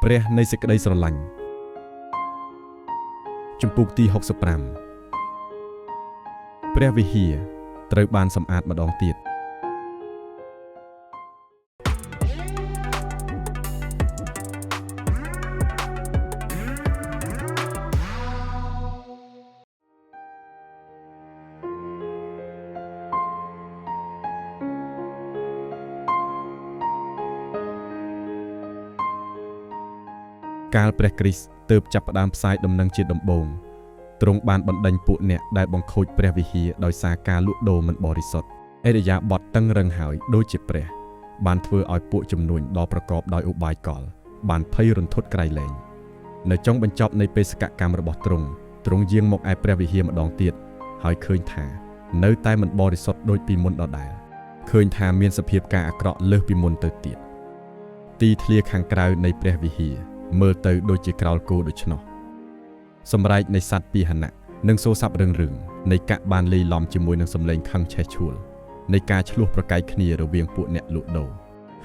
ព្រះនៃសេចក្តីស្រឡាញ់ជំពូកទី65ព្រះវិហារត្រូវបានសម្អាតម្ដងទៀតកាលព្រះគ្រីស្ទទើបចាប់ផ្ដើមផ្សាយដំណឹងជាដំបូងទ្រង់បានបណ្ដេញពួកអ្នកដែលបង្ខូចព្រះវិហារដោយសារការលក់ដូរមិនបរិសុទ្ធឥរិយាបថតឹងរឹងហើយដូចជាព្រះបានធ្វើឲ្យពួកជំនួញដ៏ប្រកបដោយឧបាយកលបានភ័យរន្ធត់ក្រៃលែងនៅចុងបញ្ចប់នៃបេសកកម្មរបស់ទ្រង់យាងមកឯព្រះវិហារម្ដងទៀតហើយឃើញថានៅតែមិនបរិសុទ្ធដូចពីមុនដដែលឃើញថាមានសភាពការអាក្រក់លើសពីមុនទៅទៀតទីធ្លាខាងក្រៅនៃព្រះវិហារមើលទៅដូចជាក្រោលគោដូច្នោះសម្រែកនៃសត្វពាហនៈនិងសូរស័ព្ទរឹងនៃកាក់បានលាយឡំជាមួយនឹងសម្លេងខឹងឆេះឆួលនៃការឆ្លោះប្រកែកគ្នារវាងពួកអ្នកលក់ដូរ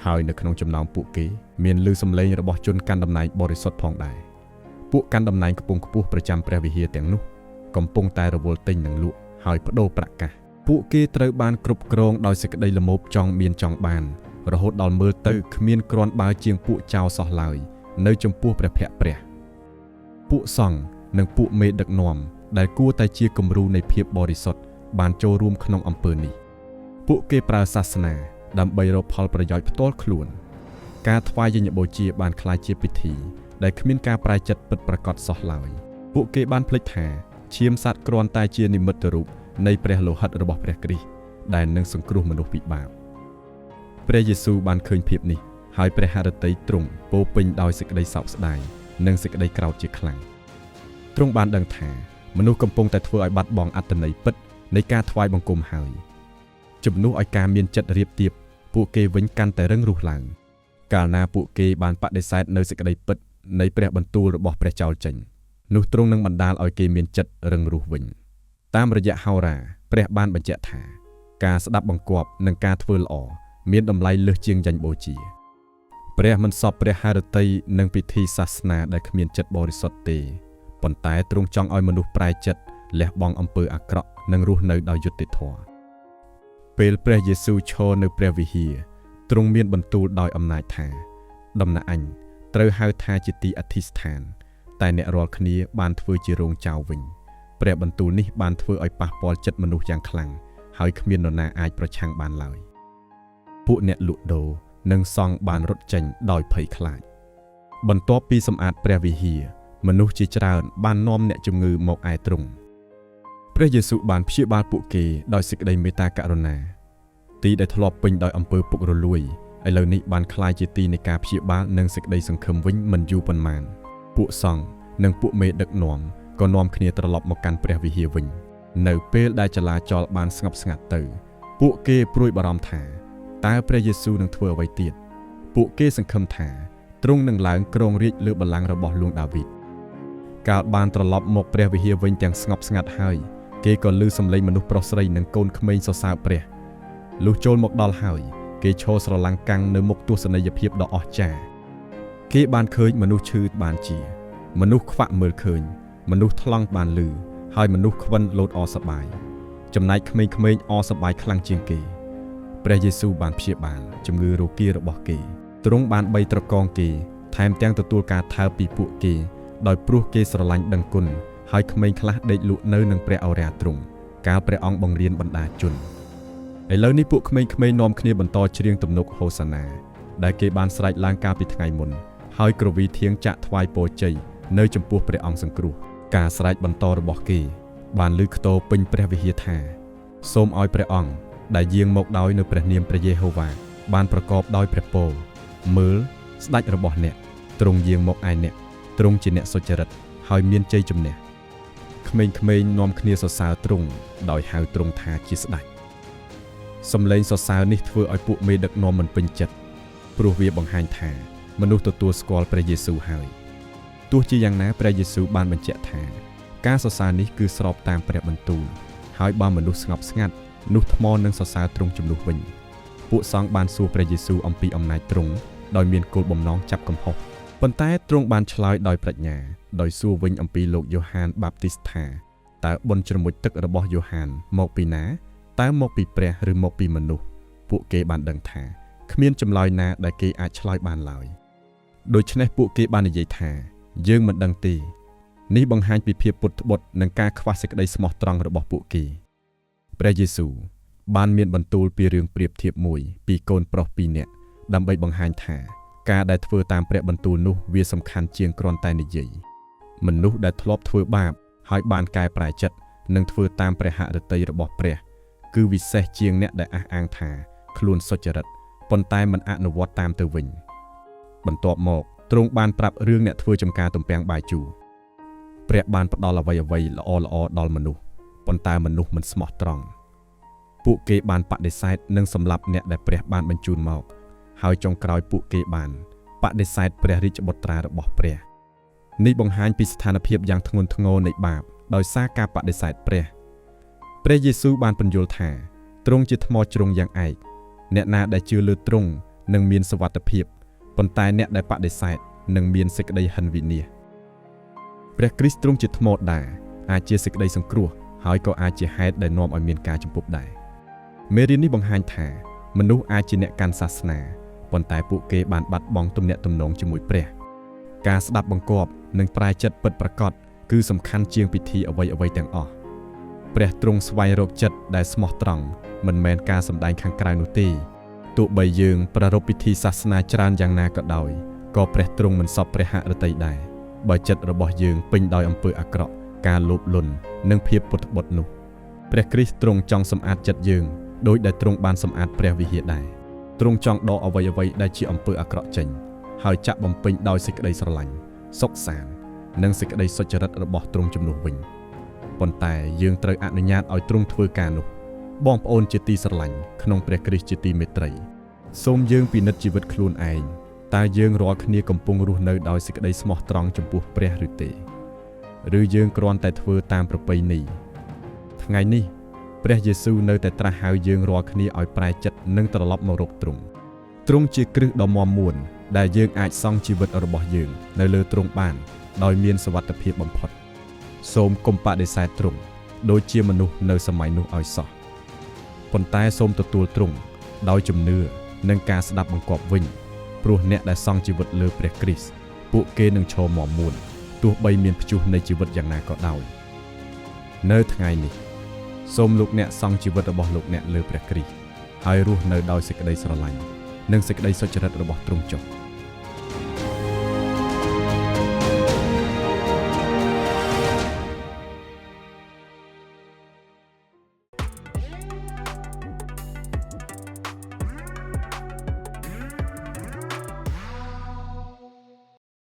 ហើយនៅក្នុងចំណោមពួកគេមានឮសម្លេងរបស់ជនកាន់តំណែងបរិសុទ្ធផងដែរពួកកាន់តំណែងខ្ពង់ខ្ពស់ប្រចាំព្រះវិហារទាំងនោះកំពុងតែរវល់ទិញនិងលក់ហើយបដូរប្រាក់កាសពួកគេត្រូវបានគ្រប់គ្រងដោយសេចក្តីល្មោបចង់មានចង់បានរហូតដល់មើលទៅគ្មានគ្រាន់បើជាងពួកចៅសោះឡើយនៅចំពោះព្រះភ័ក្ត្រព្រះពួកសង្ឃនិងពួកមេដឹកនាំដែលគួរតែជាគំរូនៃភាពបរិសុទ្ធបានចូលរួមក្នុងអំពើនេះពួកគេប្រើសាសនាដើម្បីរកផលប្រយោជន៍ផ្ទាល់ខ្លួនការថ្វាយយញ្ញបូជាបានក្លាយជាពិធីដែលគ្មានការប្រែចិត្តពិតប្រាកដសោះឡើយពួកគេបានភ្លេចថាឈាមសត្វគ្រាន់តែជានិមិត្តរូបនៃព្រះលោហិតរបស់ព្រះគ្រីស្ទដែលនឹងសង្គ្រោះមនុស្សពីបាបព្រះយេស៊ូវបានឃើញភាពនេះហើយព្រះハរតីទ្រង់ពោពេញដោយសេចក្តីសោកស្ដាយនិងសេចក្តីក្រោធជាខ្លាំងទ្រង់បានដឹងថាមនុស្សកំពុងតែធ្វើឲ្យបាត់បង់អត្ថន័យពិតនៃការថ្វាយបង្គំហើយជំនួសឲ្យការមានចិត្តរៀបទៀបពួកគេវិញកាន់តែរឹងរូសឡើងកាលណាពួកគេបានបដិសេធនៅសេចក្តីពិតនៃព្រះបន្ទូលរបស់ព្រះចោលចេញនោះទ្រង់នឹងបណ្ដាលឲ្យគេមានចិត្តរឹងរូសវិញតាមរយៈហោរាព្រះបានបញ្ជាក់ថាការស្ដាប់បង្គាប់និងការធ្វើល្អមានតម្លៃលើសជាងយ៉ាញ់បូជាព្រះមិនសពព្រះハរតីនឹងពិធីសាសនាដែលគ្មានចិត្តបរិសុទ្ធទេប៉ុន្តែទ្រង់ចង់ឲ្យមនុស្សប្រែចិត្តលះបង់អំពើអាក្រក់និងរស់នៅដោយយុត្តិធម៌ពេលព្រះយេស៊ូវឈរនៅព្រះវិហារទ្រង់មានបន្ទូលដោយអំណាចថាដំណាក់អញត្រូវហៅថាជាទីអធិស្ឋានតែអ្នករាល់គ្នាបានធ្វើជារោងចោលវិញព្រះបន្ទូលនេះបានធ្វើឲ្យប៉ះពាល់ចិត្តមនុស្សយ៉ាងខ្លាំងហើយគ្មាននរណាអាចប្រឆាំងបានឡើយពួកអ្នកលក់ដូរនិងសង្ឃបានរត់ចេញដោយភ័យខ្លាចបន្ទាប់ពីសម្អាតព្រះវិហារមនុស្សជាច្រើនបាននាំអ្នកជំងឺមកឯទ្រង់ព្រះយេស៊ូវបានព្យាបាលពួកគេដោយសេចក្តីមេត្តាករុណាទីដែលធ្លាប់ពេញដោយអំពើពុករលួយឥឡូវនេះបានក្លាយជាទីនៃការព្យាបាលនិងសេចក្តីសង្ឃឹមវិញមិនយូរប៉ុន្មានពួកសង្ឃនិងពួកមេដឹកនាំក៏នាំគ្នាត្រឡប់មកកាន់ព្រះវិហារវិញនៅពេលដែលចលាចលបានស្ងប់ស្ងាត់ទៅពួកគេព្រួយបារម្ភថាតើព្រះយេស៊ូវនឹងធ្វើអ្វីទៀតពួកគេសង្ឃឹមថាទ្រង់នឹងឡើងគ្រងរាជ្យលើបល្ល័ង្ករបស់លោកដាវីតកាលបានត្រឡប់មកព្រះវិហារវិញទាំងស្ងប់ស្ងាត់ហើយគេក៏ឮសំឡេងមនុស្សប្រុសស្រីនិងកូនក្មេងសរសើរព្រះលុះចូលមកដល់ហើយគេឈរស្រឡាំងកាំងនៅមុខទស្សនីយភាពដ៏អស្ចារ្យគេបានឃើញមនុស្សឈឺបានជាមនុស្សខ្វាក់មើលឃើញមនុស្សថ្លង់បានឮហើយមនុស្សខ្វិនលោតអសប្បាយចំណែកក្មេងៗអសប្បាយខ្លាំងជាងគេព្រះយេស៊ូវបានព្យាបាលជំងឺរោគារបស់គេទ្រង់បានបីត្រកងគេថែមទាំងទទួលការថើបពីពួកគេដោយព្រោះគេស្រឡាញ់ដឹងគុណហើយក្មេងខ្លះដេកលក់នៅនឹងព្រះឱរ៉ាទ្រង់កាលព្រះអង្គបង្រៀនបណ្ដាជនឥឡូវនេះពួកក្មេងៗនាំគ្នាបន្តច្រៀងទំនុកហូសាណាដែលគេបានស្រែកឡើងកាលពីថ្ងៃមុនហើយគ្រវីធៀងចាក់ថ្វាយពរជ័យនៅចំពោះព្រះអង្គសង្គ្រោះការស្រែកបន្តរបស់គេបានឮខ្ទរពេញព្រះវិហារថាសូមឲ្យព្រះអង្គដែលយាងមកដោយនៅព្រះនាមព្រះយេហូវ៉ាបានប្រកបដោយព្រះពរមើលស្ដេចរបស់អ្នកទ្រង់យាងមកឯអ្នកទ្រង់ជាអ្នកសុចរិតហើយមានជ័យជំនះក្មេងៗនាំគ្នាសរសើរទ្រង់ដោយហៅទ្រង់ថាជាស្ដេចសំឡេងសរសើរនេះធ្វើឲ្យពួកមេដឹកនាំមិនពេញចិត្តព្រោះវាបង្ហាញថាមនុស្សទទួលស្គាល់ព្រះយេស៊ូវហើយទោះជាយ៉ាងណាព្រះយេស៊ូវបានបញ្ជាក់ថាការសរសើរនេះគឺស្របតាមព្រះបន្ទូលហើយបើមនុស្សស្ងប់ស្ងាត់នោះថ្មនឹងសរសើរទ្រង់ជំនួសវិញពួកសង្ឃបានសួរព្រះយេស៊ូវអំពីអំណាចទ្រង់ដោយមានគោលបំណងចាប់កំហុស ប៉ុន្តែទ្រង់បានឆ្លើយដោយប្រាជ្ញាដោយសួរវិញអំពីលោកយ៉ូហានបាបទីស្ថាតើបុណ្យជ្រមុជទឹករបស់យ៉ូហានមកពីណាតើមកពីព្រះឬមកពីមនុស្សពួកគេបានដឹងថាគ្មានចម្លើយណាដែលគេអាចឆ្លើយបានឡើយដូច្នេះពួកគេបាននិយាយថាយើងមិនដឹងទេនេះបង្ហាញពីភាពពុតត្បុតនិងការខ្វះសេចក្តីស្មោះត្រង់របស់ពួកគេព្រះយេស៊ូវបានមានបន្ទូលពីរឿងប្រៀបធៀបមួយពីកូនប្រុសពីរនាក់ដើម្បីបង្ហាញថាការដែលធ្វើតាមព្រះបន្ទូលនោះវាសំខាន់ជាងគ្រាន់តែនិយាយមនុស្សដែលធ្លាប់ធ្វើបាបហើយបានកែប្រែចិត្តនិងធ្វើតាមព្រះហឫទ័យរបស់ព្រះគឺវិសេសជាងអ្នកដែលអះអាងថាខ្លួនសុចរិតប៉ុន្តែមិនអនុវត្តតាមទៅវិញបន្ទាប់មកទ្រង់បានប្រាប់រឿងអ្នកធ្វើចំការទំពាំងបាយជូរព្រះបានផ្ដល់អ្វីល្អដល់មនុស្សប៉ុន្តែមនុស្សមិនស្មោះត្រង់ពួកគេបានបដិសេធនិងសម្លាប់អ្នកដែលព្រះបានបញ្ជូនមកហើយចុងក្រោយពួកគេបានបដិសេធព្រះរាជបុត្រារបស់ព្រះនេះបង្ហាញពីស្ថានភាពយ៉ាងធ្ងន់ធ្ងរនៃបាបដោយសារការបដិសេធព្រះយេស៊ូវបានពន្យល់ថាទ្រង់ជាថ្មជ្រុងយ៉ាងឯកអ្នកណាដែលជឿលើទ្រង់នឹងមានសុវត្ថិភាពប៉ុន្តែអ្នកដែលបដិសេធនឹងមានសេចក្តីហិនវិនាសព្រះគ្រីស្ទទ្រង់ជាថ្មដែរអាចជាសេចក្តីសង្គ្រោះហើយក៏អាចជាហេតុដែលនាំឲ្យមានការជំពប់ដែរមេរៀននេះបង្ហាញថាមនុស្សអាចជាអ្នកកាន់សាសនាប៉ុន្តែពួកគេបានបាត់បង់ទំនាក់ទំនងជាមួយព្រះការស្ដាប់បង្គាប់និងប្រែចិត្តពិតប្រាកដគឺសំខាន់ជាងពិធីអ្វីទាំងអស់ព្រះទ្រង់ស្វែងរកចិត្តដែលស្មោះត្រង់មិនមែនការសម្ដែងខាងក្រៅនោះទេទោះបីយើងប្រារព្ធពិធីសាសនាច្រើនយ៉ាងណាក៏ដោយក៏ព្រះទ្រង់មិនសព្វព្រះហឫទ័យដែរបើចិត្តរបស់យើងពេញដោយអំពើអាក្រក់ការលោភលន់និងភាពពុតត្បុតនោះព្រះគ្រីស្ទទ្រង់ចង់សម្អាតចិត្តយើងដោយដែលទ្រង់បានសម្អាតព្រះវិហារដែរទ្រង់ចង់ដកអ្វីដែលជាអំពើអាក្រក់ចេញហើយចាក់បំពេញដោយសេចក្តីស្រឡាញ់សុខសាន្តនិងសេចក្តីសុចរិតរបស់ទ្រង់ជំនួសវិញប៉ុន្តែយើងត្រូវអនុញ្ញាតឲ្យទ្រង់ធ្វើការនោះបងប្អូនជាទីស្រឡាញ់ក្នុងព្រះគ្រីស្ទជាទីមេត្រីសូមយើងពិនិត្យជីវិតខ្លួនឯងតើយើងរាល់គ្នាកំពុងរស់នៅដោយសេចក្តីស្មោះត្រង់ចំពោះព្រះឬទេឬយើងគ្រាន់តែធ្វើតាមប្រពៃណីថ្ងៃនេះព្រះយេស៊ូវនៅតែត្រាស់ហៅយើងរាល់គ្នាឲ្យប្រែចិត្តនិងត្រឡប់មករកទ្រង់ជាគ្រឹះដ៏មាំមួនដែលយើងអាចសង់ជីវិតរបស់យើងនៅលើទ្រង់បានដោយមានសុវត្ថិភាពបំផុតសូមកុំបដិសេធទ្រង់ដូចជាមនុស្សនៅសម័យនោះឲ្យសោះប៉ុន្តែសូមទទួលទ្រង់ដោយជំនឿនិងការស្ដាប់បង្គាប់វិញព្រោះអ្នកដែលសង់ជីវិតលើព្រះគ្រីស្ទពួកគេនឹងឈរមាំមួនទោះបីមានព្យុះនៃជីវិតយ៉ាងណាក៏ដោយនៅថ្ងៃនេះសូមលោកអ្នកសង់ជីវិតរបស់លោកអ្នកលើព្រះគ្រីស្ទហើយរស់នៅដោយសេចក្តីស្រឡាញ់និងសេចក្តីសុចរិតរបស់ទ្រង់ចុះ